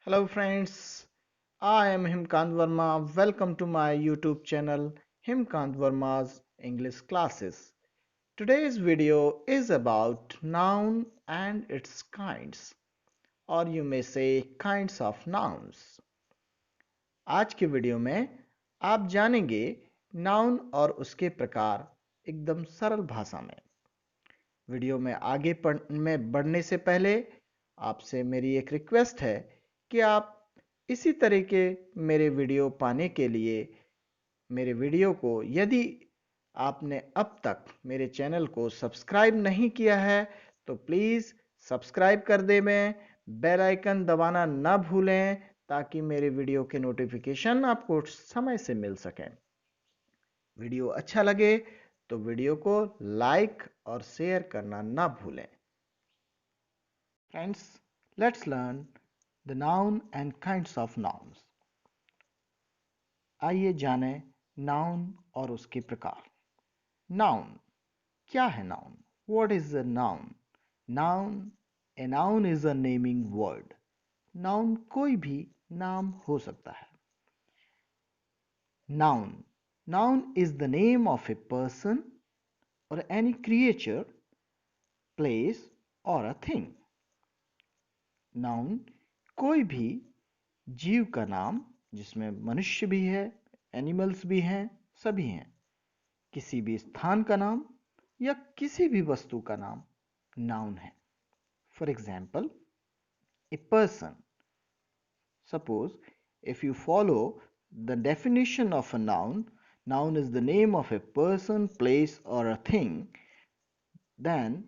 Hello friends, I am Himkant Verma. Welcome to my YouTube channel Himkant Verma's English Classes. Today's video is about noun and its kinds, or you may say kinds of nouns. आज के video में आप जानेंगे noun और उसके प्रकार एकदम सरल भाषा में। वीडियो में आगे बढ़ने से पहले आपसे मेरी एक रिक्वेस्ट है कि आप इसी तरह के मेरे वीडियो पाने के लिए मेरे वीडियो को यदि आपने अब तक मेरे चैनल को सब्सक्राइब नहीं किया है तो प्लीज़ सब्सक्राइब कर दें, बेल आइकन दबाना ना भूलें ताकि मेरे वीडियो के नोटिफिकेशन आपको समय से मिल सकें। वीडियो अच्छा लगे तो वीडियो को लाइक और शेयर करना ना भूलें। Friends, let's learn the noun and kinds of nouns. आइए जानें नाउन और उसके प्रकार। नाउन क्या है? Noun, what is a noun? Noun, a noun is a naming word. Noun कोई भी नाम हो सकता है। Noun, noun is the name of a person और एनी क्रिएचर, प्लेस और अ थिंग। नाउन कोई भी जीव का नाम, जिसमें मनुष्य भी है, एनिमल्स भी हैं, सभी हैं। किसी भी स्थान का नाम या किसी भी वस्तु का नाम नाउन है। For example, a person. Suppose if you follow the definition of a noun, noun is the name of a person, place और a thing, then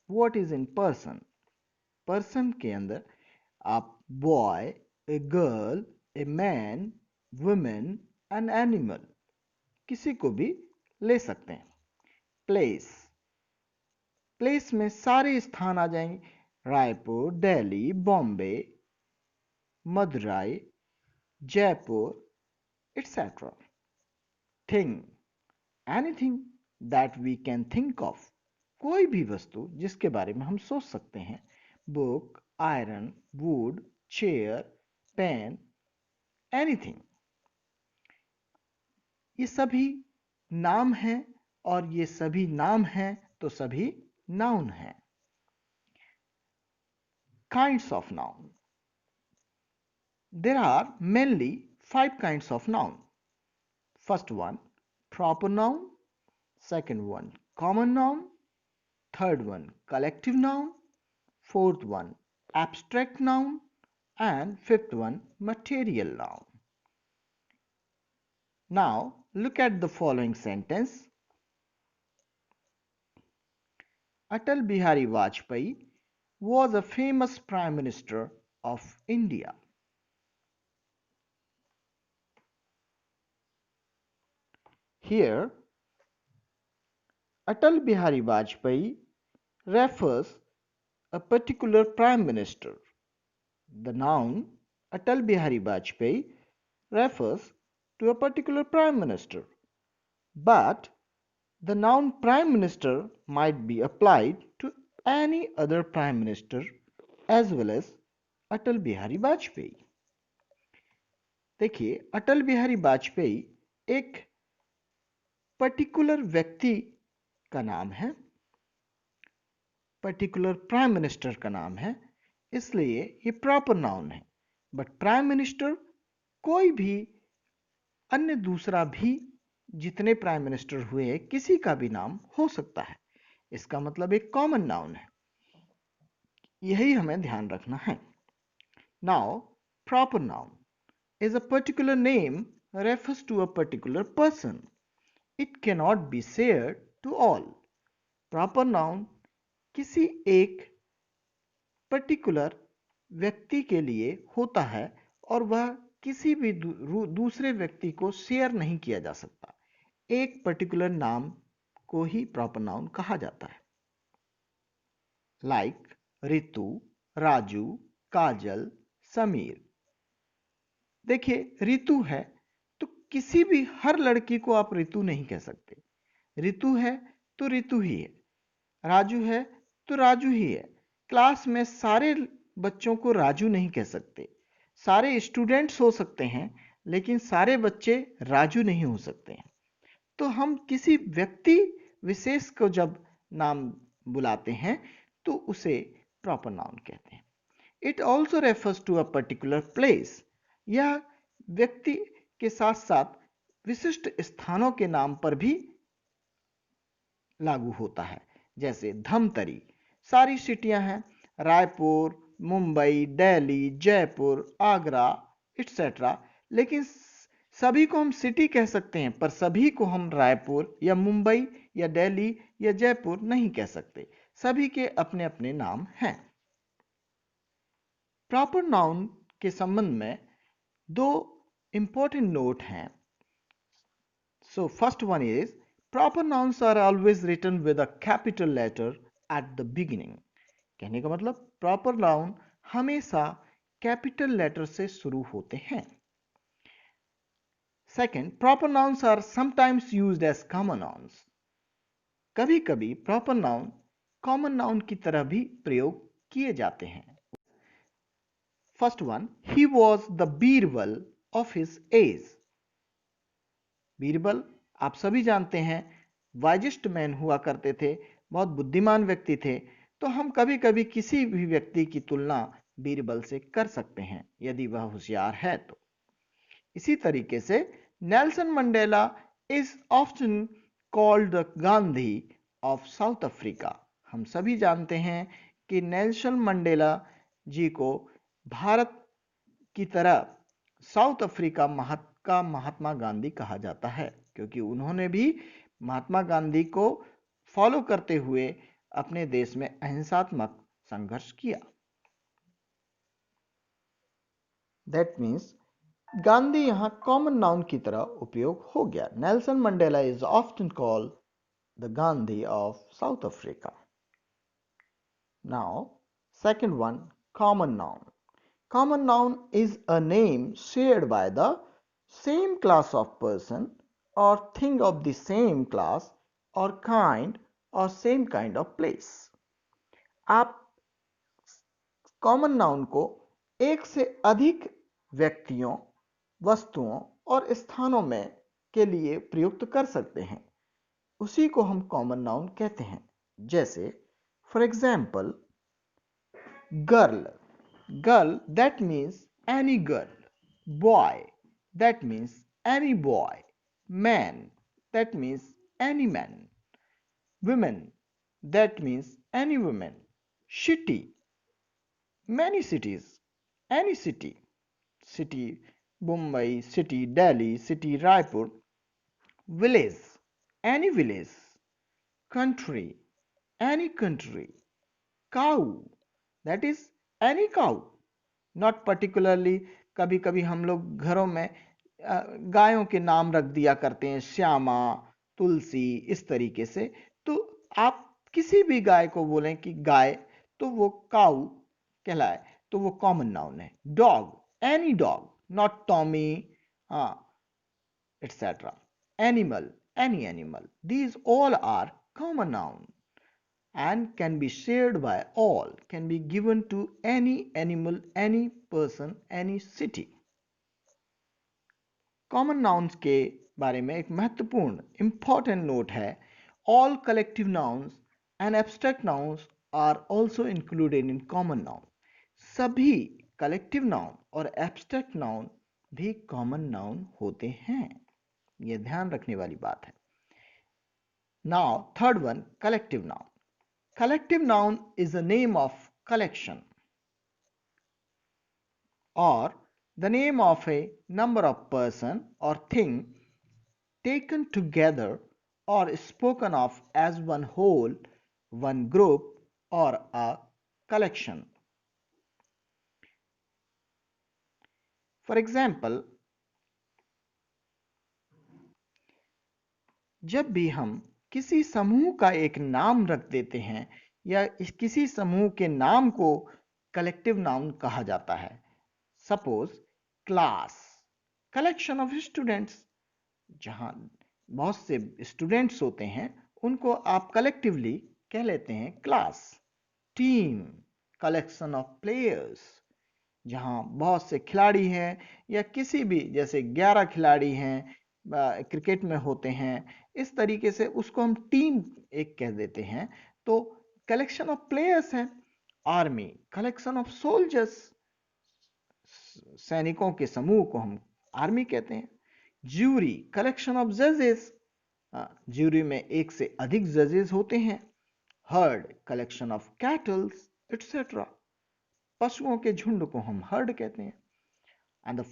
what is in person? Person के अंदर आप boy, a girl, a man, women, an animal किसी को भी ले सकते हैं। प्लेस, प्लेस में सारे स्थान आ जाएंगे, Raipur, Delhi, Bombay, Madurai, Jaipur etc. Thing, anything that we can think of, कोई भी वस्तु जिसके बारे में हम सोच सकते हैं। Book, iron, wood, chair, pen, anything. ये सभी नाम हैं और ये सभी नाम हैं तो सभी नाउन हैं। Kinds of noun. There are mainly 5 kinds of noun. First one, proper noun. Second one, common noun. Third one, collective noun. Fourth one, abstract noun. And fifth one, material noun. Now look at the following sentence. Atal Bihari Vajpayee was a famous Prime Minister of India. Here, Atal Bihari Vajpayee refers a particular Prime Minister. The noun Atal Bihari Vajpayee refers to a particular Prime Minister, but the noun Prime Minister might be applied to any other Prime Minister as well as Atal Bihari Vajpayee. देखिए, अटल बिहारी वाजपेयी एक particular व्यक्ति का नाम है, particular prime minister का नाम है, इसलिए ये प्रॉपर नाउन है। बट प्राइम मिनिस्टर कोई भी अन्य दूसरा भी जितने प्राइम मिनिस्टर हुए किसी का भी नाम हो सकता है। इसका मतलब एक कॉमन नाउन है, यही हमें ध्यान रखना है। Now proper noun is a particular name refers to a particular person. It cannot be shared to all. Proper noun किसी एक पर्टिकुलर व्यक्ति के लिए होता है और वह किसी भी दूसरे व्यक्ति को शेयर नहीं किया जा सकता। एक पर्टिकुलर नाम को ही प्रॉपर नाउन कहा जाता है। लाइक रितु, राजू, काजल, समीर। देखिए, रितु है तो किसी भी हर लड़की को आप रितु नहीं कह सकते। रितु है तो रितु ही है, राजू है तो राजू ही है। क्लास में सारे बच्चों को राजू नहीं कह सकते, सारे स्टूडेंट्स हो सकते हैं, लेकिन सारे बच्चे राजू नहीं हो सकते हैं। तो हम किसी व्यक्ति विशेष को जब नाम बुलाते हैं तो उसे प्रॉपर नाउन कहते हैं। It also refers to a particular place. यह व्यक्ति के साथ साथ विशिष्ट स्थानों के नाम पर भी लागू होता है। जैसे धमतरी, सारी सिटियां हैं, रायपुर, मुंबई, दिल्ली, जयपुर, आगरा एक्सेट्रा, लेकिन सभी को हम सिटी कह सकते हैं, पर सभी को हम रायपुर या मुंबई या दिल्ली या जयपुर नहीं कह सकते। सभी के अपने अपने नाम हैं। प्रॉपर नाउन के संबंध में दो इंपॉर्टेंट नोट हैं। So first one is, proper nouns are always written with a capital letter at the beginning. कहने का मतलब proper noun हमेशा capital letter से शुरू होते हैं। Second, proper nouns are sometimes used as common nouns. कभी कभी proper noun common noun की तरह भी प्रयोग किए जाते हैं। First one, he was the Birbal of his age. Birbal आप सभी जानते हैं वाइजेस्ट मैन हुआ करते थे, बहुत बुद्धिमान व्यक्ति थे। तो हम कभी कभी किसी भी व्यक्ति की तुलना बीरबल से कर सकते हैं यदि वह होशियार है तो। इसी तरीके से Nelson Mandela is often called the Gandhi of south Africa. हम सभी जानते हैं कि नेल्सन मंडेला जी को भारत की तरह साउथ अफ्रीका का महात्मा गांधी कहा जाता है, क्योंकि उन्होंने भी महात्मा गांधी को फॉलो करते हुए अपने देश में अहिंसात्मक संघर्ष किया। दैट मीन्स गांधी यहां कॉमन नाउन की तरह उपयोग हो गया। Nelson Mandela is often called the Gandhi of south Africa. Now second one, common noun. Common noun is a name shared by the same class of person or thing of the same class or kind or same kind of place. आप common noun को एक से अधिक व्यक्तियों, वस्तुओं और स्थानों में के लिए प्रयुक्त कर सकते हैं। उसी को हम कॉमन नाउन कहते हैं। जैसे for example girl, girl that means any girl, boy that means any boy, man that means any man, women that means any woman, city many cities, any city, city Mumbai, city Delhi, city Raipur, village any village, country any country, cow that is any cow, not particularly. कभी कभी हम लोग घरों में गायों के नाम रख दिया करते हैं, श्यामा, तुलसी, इस तरीके से। तो आप किसी भी गाय को बोलें कि गाय, तो वो काऊ कहलाए, तो वो कॉमन नाउन है। Dog any dog, not Tommy etc. Animal any animal, these all are common noun and can be shared by all, can be given to any animal, any person, any city. Common nouns के बारे में एक महत्वपूर्ण important note है, all collective nouns and abstract nouns are also included in common noun. सभी collective noun और abstract noun भी common noun होते हैं, यह ध्यान रखने वाली बात है। Now third one, collective noun. Collective noun is a name of collection or the name of a number of person or thing taken together or spoken of as one whole, one group or a collection. For example, जब भी हम किसी समूह का एक नाम रख देते हैं या किसी समूह के नाम को कलेक्टिव नाउन कहा जाता है। Suppose class, collection of students, जहां बहुत से स्टूडेंट्स होते हैं उनको आप कलेक्टिवली कह लेते हैं class. Team, collection of players. जहां बहुत से खिलाड़ी हैं, या किसी भी जैसे 11 खिलाड़ी हैं क्रिकेट में होते हैं, इस तरीके से उसको हम टीम एक कह देते हैं। तो कलेक्शन ऑफ प्लेयर्स हैं। आर्मी कलेक्शन ऑफ सोल्जर्स, सैनिकों के समूह को हम आर्मी कहते हैं। ज्यूरी कलेक्शन ऑफ जजेस, ज्यूरी में एक से अधिक जजेस होते हैं। Heard collection of kettles etcetera, पशुओं के झुंड को हम हर्ड कहते हैं। And the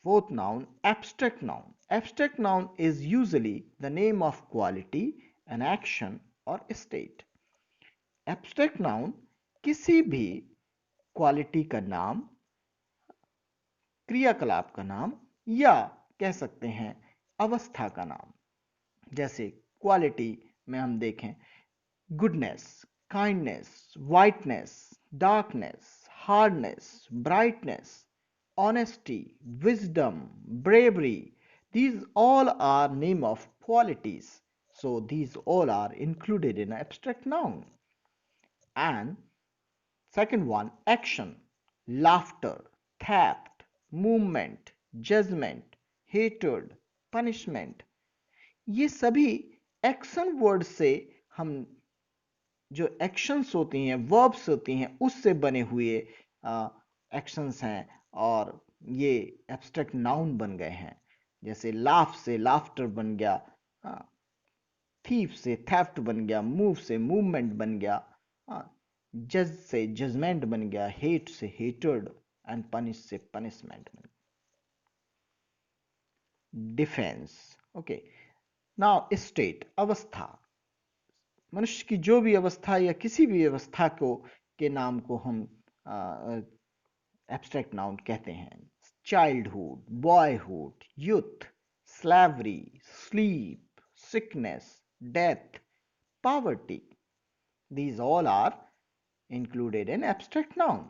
fourth noun, abstract noun. Abstract noun is usually the name of quality, an action or state. Abstract noun किसी भी क्वालिटी का नाम, क्रियाकलाप का नाम, या कह सकते हैं अवस्था का नाम। जैसे क्वालिटी में हम देखें goodness, kindness, whiteness, darkness, hardness, brightness, honesty, wisdom, bravery. These all are name of qualities. So these all are included in abstract noun. And second one, action, laughter, theft, movement, judgment, hatred, punishment. ये सभी action word से हम जो actions होती हैं, verbs होती हैं, उससे बने हुए एक्शंस हैं और ये एब्स्ट्रैक्ट नाउन बन गए हैं। जैसे लाफ से लाफ्टर बन गया, थीफ से थेफ्ट बन गया, मूव से मूवमेंट बन गया, जज से जजमेंट बन गया, हेट से हेटर्ड, एंड पनिश से पनिशमेंट बन गया। Defence, okay. नाउ स्टेट, अवस्था, मनुष्य की जो भी अवस्था या किसी भी अवस्था को के नाम को हम एब्स्ट्रैक्ट नाउन कहते हैं। Childhood, boyhood, youth, slavery, sleep, sickness, death, poverty, these all are included in abstract noun.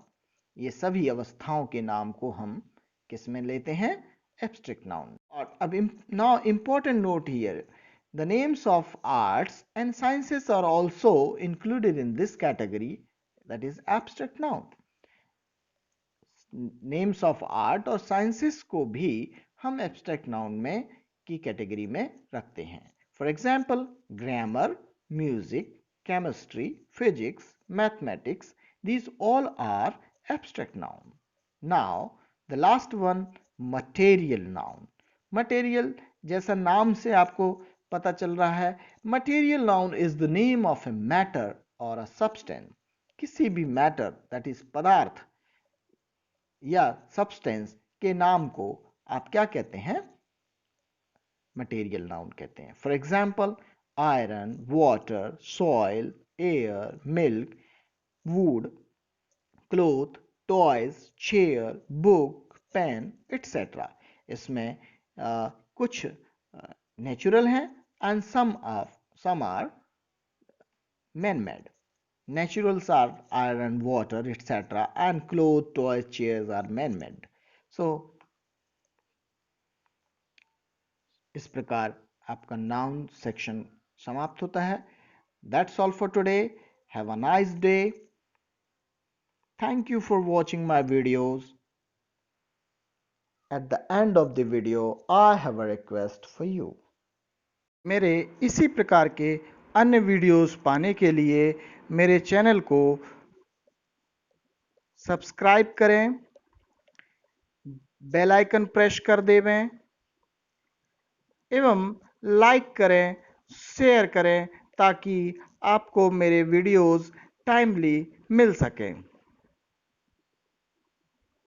ये सभी अवस्थाओं के नाम को हम किस में लेते हैं? Abstract noun. और अब now important note here, the names of arts and sciences are also included in this category, that is abstract noun. Names of art और साइंसेस को भी हम एब्स्ट्रैक्ट नाउन में की कैटेगरी में रखते हैं। For example grammar, music, chemistry, physics, mathematics, these all are abstract noun. Now the last one, material noun. Material जैसा नाम से आपको पता चल रहा है, material noun is the name of a matter or a substance. किसी भी matter, that is पदार्थ या सब्सटेंस के नाम को आप क्या कहते हैं? मटेरियल नाउन कहते हैं। For example iron, water, soil, air, milk, wood, cloth, toys, chair, book, pen, etcetera. इसमें कुछ नेचुरल हैं and some are man made. Naturals are iron, water, etc. and clothes, toys, chairs are man-made. So इस प्रकार आपका noun section समाप्त होता है. That's all for today. Have a nice day. Thank you for watching my videos. At the end of the video, I have a request for you. मेरे इसी प्रकार के अन्य वीडियोस पाने के लिए मेरे चैनल को सब्सक्राइब करें, बेल आइकन प्रेस कर देवें एवं लाइक करें, शेयर करें ताकि आपको मेरे वीडियोस टाइमली मिल सकें।